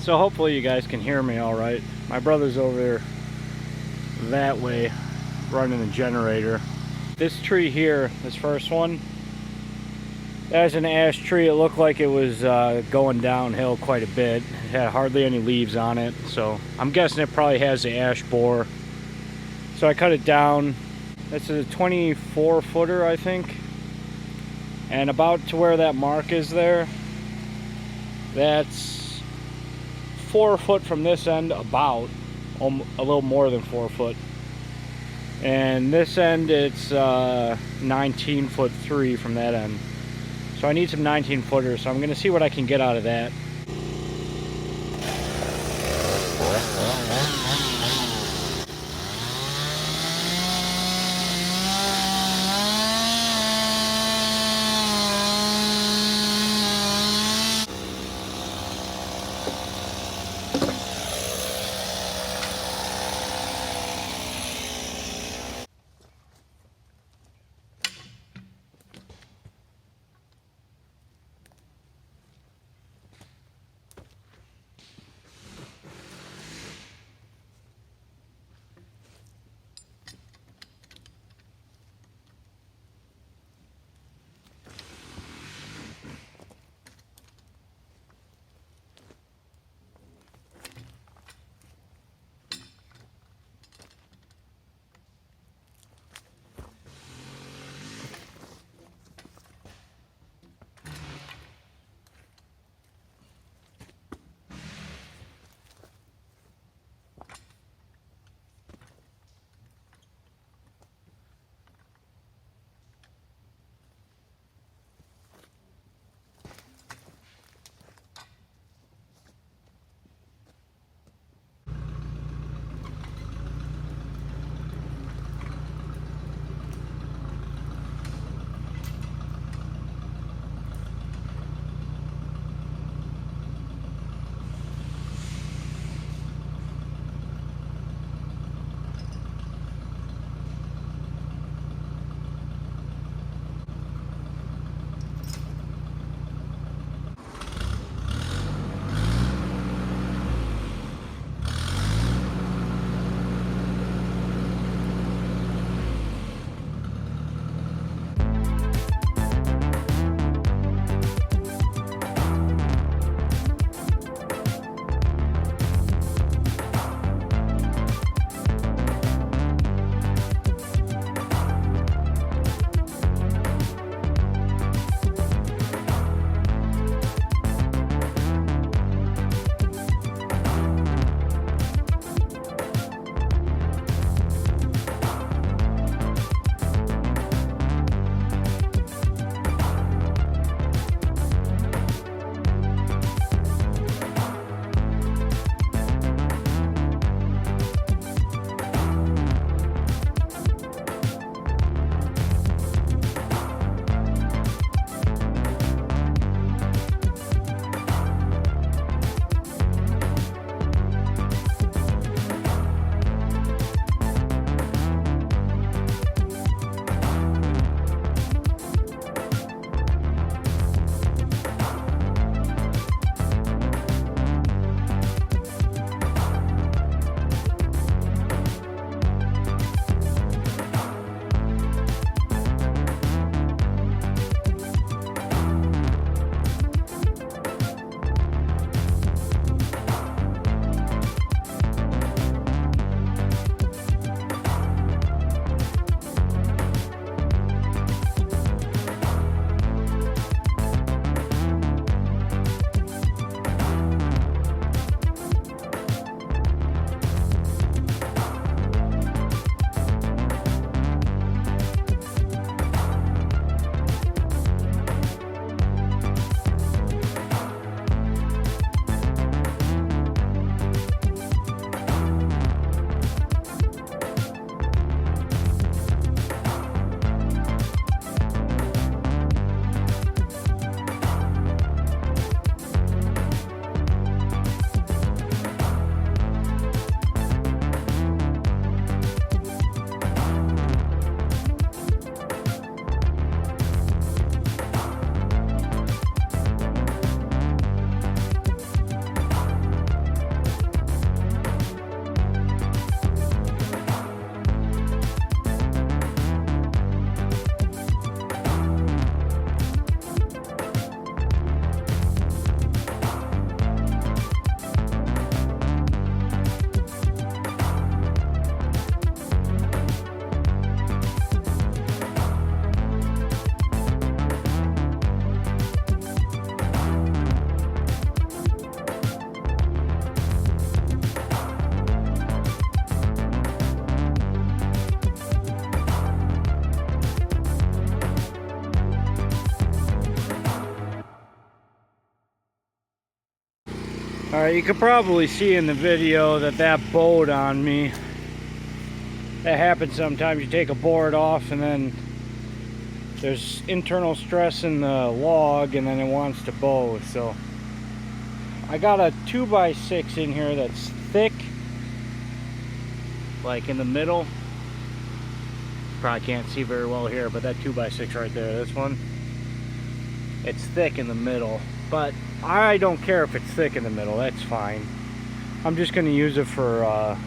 So hopefully you guys can hear me all right. My brother's over there that way running the generator. This tree here, this first one, that's an ash tree. It looked like it was going downhill quite a bit. It had hardly any leaves on it, so I'm guessing it probably has the ash borer. So I cut it down. This is a 24 footer, I think. And about to where that mark is there, that's 4 foot from this end, about a little more than 4 foot. And this end, it's 19 foot 3 from that end. So I need some 19 footers, so I'm going to see what I can get out of that. Alright, you could probably see in the video that bowed on me. That happens sometimes. You take a board off and then there's internal stress in the log and then it wants to bow. So I got a 2x6 in here that's thick, like in the middle. Probably can't see very well here, but that 2x6 right there, this one, it's thick in the middle. But I don't care if it's thick in the middle, that's fine. I'm just going to use it for a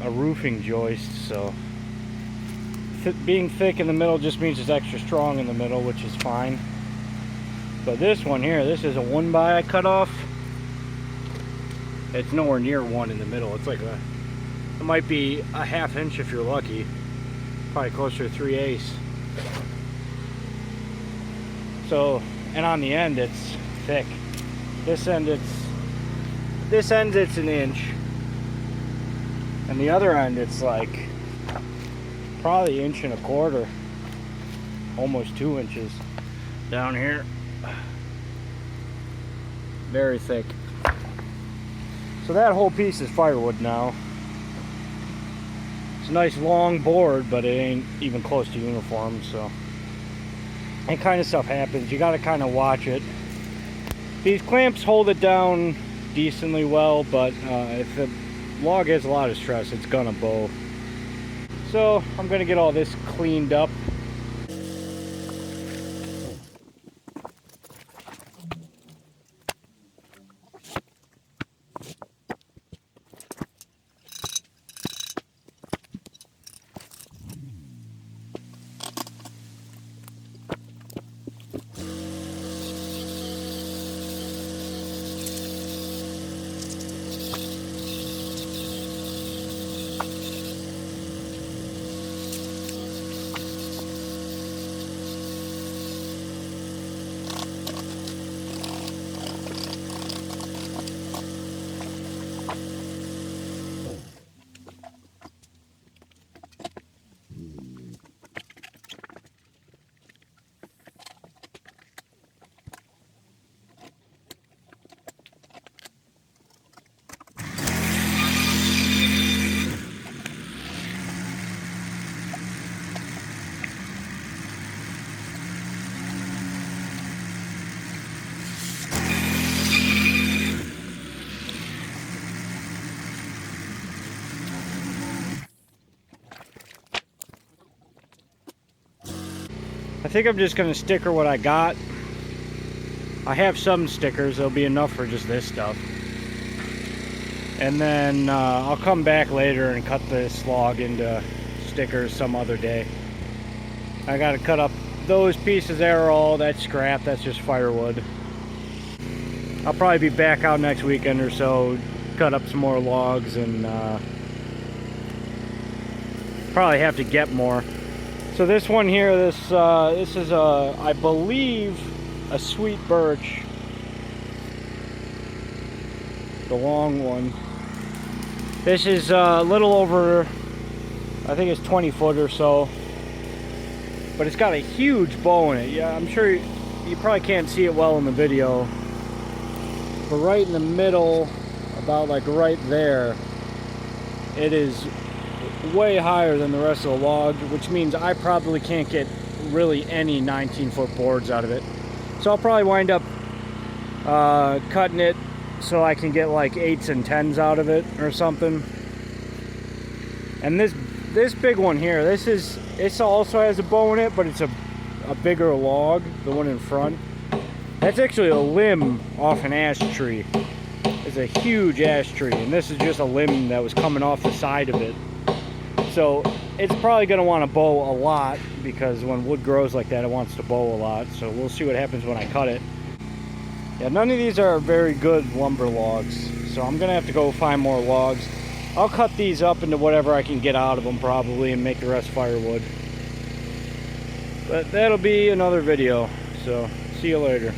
roofing joist. So being thick in the middle just means it's extra strong in the middle, which is fine. But this one here, this is a 1x I cut off. It's nowhere near 1 in the middle. It's like it might be a 1/2 inch if you're lucky. Probably closer to 3/8. So, and on the end it's thick. This end it's an inch. And the other end it's like probably 1.25 inches. Almost 2 inches down here. Very thick. So that whole piece is firewood now. It's a nice long board, but it ain't even close to uniform, so that kind of stuff happens. You got to kind of watch it. These clamps hold it down decently well, but if the log has a lot of stress, it's gonna bow. So I'm gonna get all this cleaned up. I think I'm just going to sticker what I got. I have some stickers, they'll be enough for just this stuff. And then I'll come back later and cut this log into stickers some other day. I got to cut up those pieces there, all that's scrap, that's just firewood. I'll probably be back out next weekend or so, cut up some more logs, and probably have to get more. So this one here, this is I believe a sweet birch, the long one. This is a little over, I think it's 20 foot or so, but it's got a huge bow in it. Yeah, I'm sure you probably can't see it well in the video, but right in the middle, about like right there, it is way higher than the rest of the log, which means I probably can't get really any 19-foot boards out of it. So I'll probably wind up cutting it so I can get like 8s and 10s out of it or something. And this big one here, it also has a bow in it, but it's a bigger log, the one in front. That's actually a limb off an ash tree. It's a huge ash tree, and this is just a limb that was coming off the side of it. So it's probably going to want to bow a lot, because when wood grows like that, it wants to bow a lot. So we'll see what happens when I cut it. Yeah, none of these are very good lumber logs, so I'm going to have to go find more logs. I'll cut these up into whatever I can get out of them probably, and make the rest firewood. But that'll be another video, so see you later.